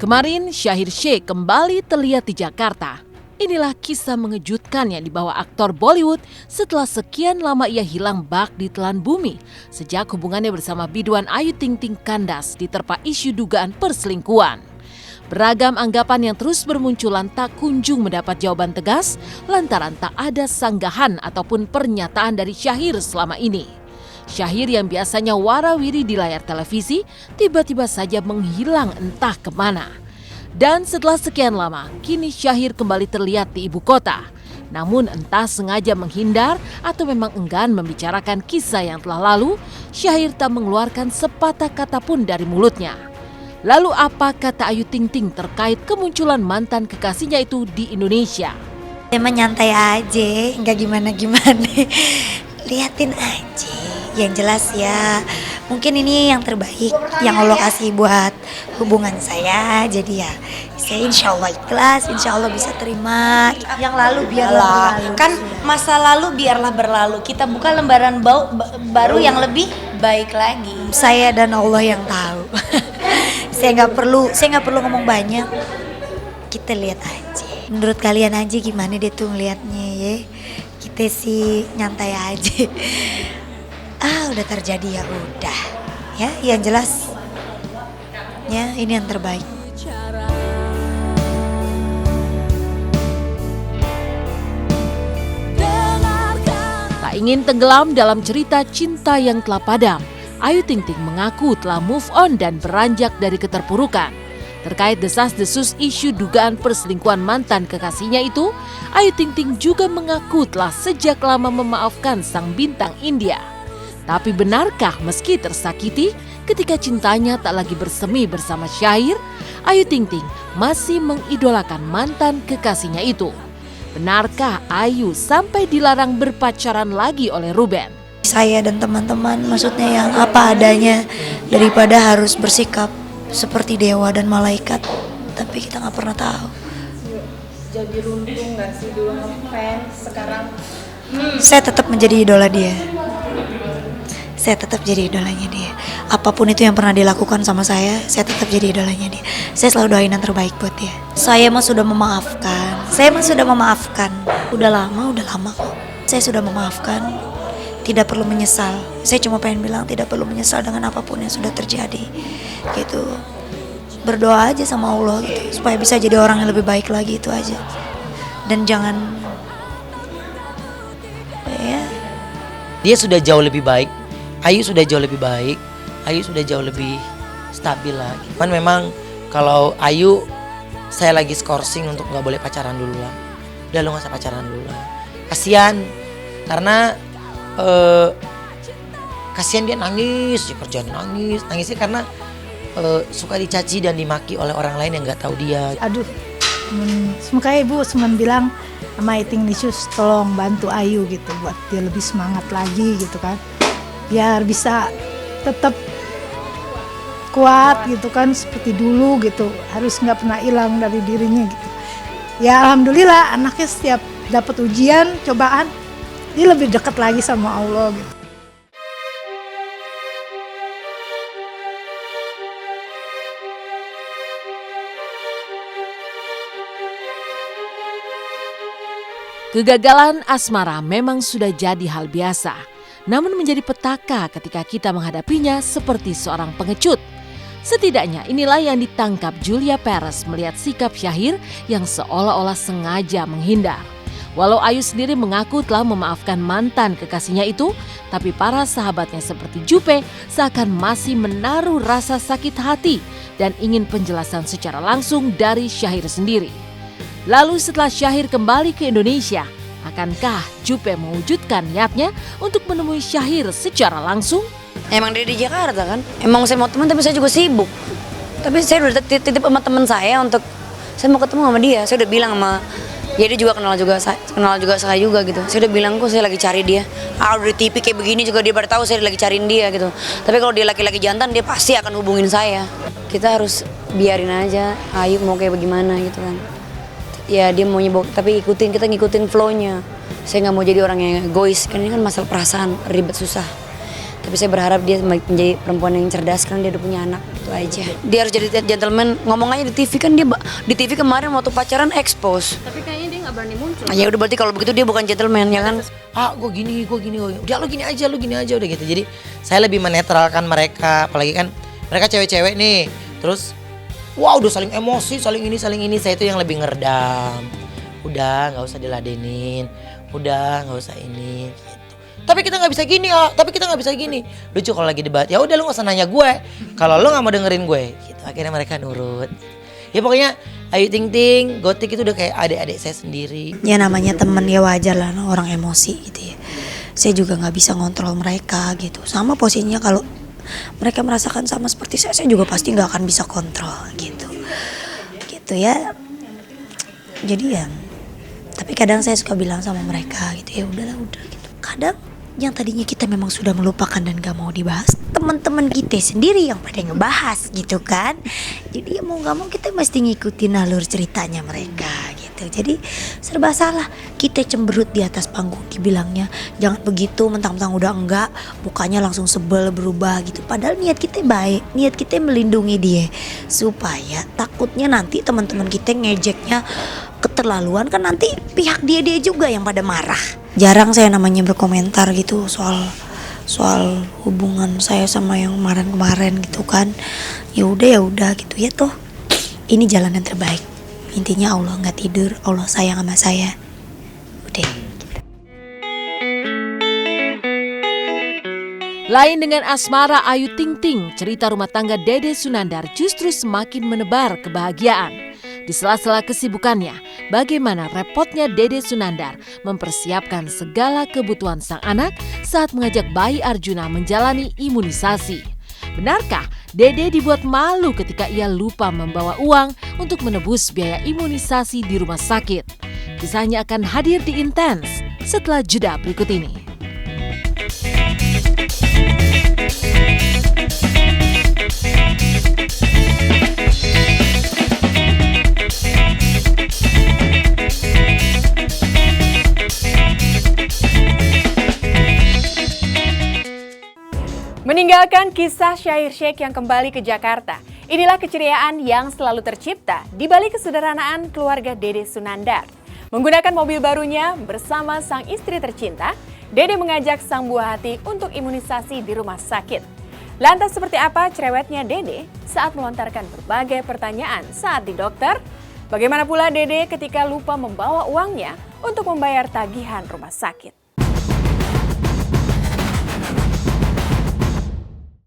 Kemarin Syahir Sheikh kembali terlihat di Jakarta. Inilah kisah mengejutkan yang dibawa aktor Bollywood setelah sekian lama ia hilang bak di telan bumi sejak hubungannya bersama biduan Ayu Ting Ting kandas diterpa isu dugaan perselingkuhan. Beragam anggapan yang terus bermunculan tak kunjung mendapat jawaban tegas lantaran tak ada sanggahan ataupun pernyataan dari Syahir selama ini. Syahir yang biasanya warawiri di layar televisi tiba-tiba saja menghilang entah kemana. Dan setelah sekian lama, kini Syahir kembali terlihat di ibu kota. Namun entah sengaja menghindar atau memang enggan membicarakan kisah yang telah lalu, Syahir tak mengeluarkan sepatah kata pun dari mulutnya. Lalu apa kata Ayu Ting Ting terkait kemunculan mantan kekasihnya itu di Indonesia? Emang nyantai aja, nggak gimana-gimana. Liatin aja, yang jelas ya. Mungkin ini yang terbaik yang Allah kasih buat hubungan saya. Jadi ya saya insya Allah ikhlas, insya Allah bisa terima. Yang lalu biarlah berlalu. Kan masa lalu biarlah berlalu. Kita buka lembaran baru yang lebih baik lagi. Saya dan Allah yang tahu. Saya nggak perlu ngomong banyak. Kita lihat aja. Menurut kalian aja gimana deh tuh ngeliatnya ya. Kita sih nyantai aja. Udah terjadi ya udah. Ya, yang jelas. Ya, ini yang terbaik. Tak ingin tenggelam dalam cerita cinta yang telah padam, Ayu Ting Ting mengaku telah move on dan beranjak dari keterpurukan. Terkait desas-desus isu dugaan perselingkuhan mantan kekasihnya itu, Ayu Ting Ting juga mengaku telah sejak lama memaafkan sang bintang India. Tapi benarkah meski tersakiti ketika cintanya tak lagi bersemi bersama Syahir, Ayu Ting Ting masih mengidolakan mantan kekasihnya itu? Benarkah Ayu sampai dilarang berpacaran lagi oleh Ruben? Saya dan teman-teman maksudnya yang apa adanya daripada harus bersikap seperti dewa dan malaikat. Tapi kita nggak pernah tahu. Jadi runtuh nggak sih dulu ngefans sekarang? Saya tetap menjadi idola dia. Saya tetap jadi idolanya dia. Apapun itu yang pernah dilakukan sama saya tetap jadi idolanya dia. Saya selalu doain yang terbaik buat dia. Saya mah sudah memaafkan. Udah lama kok. Saya sudah memaafkan. Tidak perlu menyesal. Saya cuma pengen bilang tidak perlu menyesal dengan apapun yang sudah terjadi. Gitu. Berdoa aja sama Allah gitu, supaya bisa jadi orang yang lebih baik lagi, itu aja. Dan jangan ya. Dia sudah jauh lebih baik. Ayu sudah jauh lebih baik. Ayu sudah jauh lebih stabil lah. Cuman memang kalau Ayu, saya lagi skorsing untuk nggak boleh pacaran dulu lah. Udah lu nggak usah pacaran dulu lah. Kasian karena kasian dia nangis, kerjaan nangisnya karena suka dicaci dan dimaki oleh orang lain yang nggak tahu dia. Aduh, semoga ibu cuman bilang sama Iting Nisius tolong bantu Ayu gitu buat dia lebih semangat lagi gitu kan, biar bisa tetap kuat gitu kan seperti dulu gitu, harus nggak pernah hilang dari dirinya gitu. Ya alhamdulillah anaknya setiap dapat ujian cobaan dia lebih dekat lagi sama Allah gitu. Kegagalan asmara memang sudah jadi hal biasa, namun menjadi petaka ketika kita menghadapinya seperti seorang pengecut. Setidaknya inilah yang ditangkap Julia Perez melihat sikap Syahir yang seolah-olah sengaja menghindar. Walau Ayu sendiri mengaku telah memaafkan mantan kekasihnya itu, tapi para sahabatnya seperti Jupe seakan masih menaruh rasa sakit hati dan ingin penjelasan secara langsung dari Syahir sendiri. Lalu setelah Syahir kembali ke Indonesia, akankah Jupe mewujudkan niatnya untuk menemui Syahir secara langsung? Emang dia di Jakarta kan? Emang saya mau teman tapi saya juga sibuk. Tapi saya udah titip sama teman saya untuk saya mau ketemu sama dia. Saya udah bilang sama ya dia juga kenal juga saya juga gitu. Saya udah bilang kok saya lagi cari dia. Udah di TV kayak begini juga dia baru tahu saya lagi cariin dia gitu. Tapi kalau dia laki-laki jantan dia pasti akan hubungin saya. Kita harus biarin aja Ayu mau kayak bagaimana gitu kan. Ya dia maunya tapi kita ngikutin flow-nya. Saya nggak mau jadi orang yang egois kan, ini kan masalah perasaan ribet susah. Tapi saya berharap dia menjadi perempuan yang cerdas karena dia udah punya anak, itu aja. Dia harus jadi gentleman, ngomong aja di TV kan dia di TV kemarin waktu pacaran expose. Tapi kayaknya dia nggak berani muncul. Ya udah berarti kalau begitu dia bukan gentleman ya kan? Gue gini, udah lu gini aja udah gitu. Jadi saya lebih menetralkan mereka, apalagi kan mereka cewek-cewek nih. Terus udah saling emosi, saling ini, saya itu yang lebih ngeredam. Udah nggak usah diladenin, udah nggak usah ini gitu. Tapi kita nggak bisa gini tapi kita nggak bisa gini. Lucu kalau lagi debat, ya udah lu nggak usah nanya gue kalau lu nggak mau dengerin gue gitu. Akhirnya mereka nurut. Ya pokoknya Ayu Ting Ting, Gotik itu udah kayak adik-adik saya sendiri. Ya namanya temen ya wajar lah orang emosi gitu ya. Saya juga nggak bisa ngontrol mereka gitu. Sama posisinya kalau mereka merasakan sama seperti saya juga pasti nggak akan bisa kontrol gitu. Gitu ya. Jadi ya, tapi kadang saya suka bilang sama mereka gitu, ya udahlah udah gitu. Kadang yang tadinya kita memang sudah melupakan dan gak mau dibahas, teman-teman kita sendiri yang pada ngebahas gitu kan. Jadi ya mau gak mau kita mesti ngikutin alur ceritanya mereka gitu. Jadi serba salah, kita cemberut di atas panggung dibilangnya jangan begitu, mentang-mentang udah enggak, mukanya langsung sebel berubah gitu. Padahal niat kita baik, niat kita melindungi dia supaya takutnya nanti teman-teman kita ngejeknya keterlaluan, kan nanti pihak dia juga yang pada marah. Jarang saya namanya berkomentar gitu soal hubungan saya sama yang kemarin gitu kan. Ya udah gitu ya, toh ini jalan yang terbaik. Intinya Allah nggak tidur, Allah sayang sama saya. Udah. Lain dengan asmara Ayu Ting Ting, cerita rumah tangga Dede Sunandar justru semakin menebar kebahagiaan. Di sela-sela kesibukannya, bagaimana repotnya Dede Sunandar mempersiapkan segala kebutuhan sang anak saat mengajak bayi Arjuna menjalani imunisasi. Benarkah Dede dibuat malu ketika ia lupa membawa uang untuk menebus biaya imunisasi di rumah sakit? Kisahnya akan hadir di Intens setelah jeda berikut ini. Meninggalkan kisah Syahir Sheikh yang kembali ke Jakarta, inilah keceriaan yang selalu tercipta di balik kesederhanaan keluarga Dede Sunandar. Menggunakan mobil barunya bersama sang istri tercinta, Dede mengajak sang buah hati untuk imunisasi di rumah sakit. Lantas seperti apa cerewetnya Dede saat melontarkan berbagai pertanyaan saat di dokter? Bagaimana pula Dede ketika lupa membawa uangnya untuk membayar tagihan rumah sakit?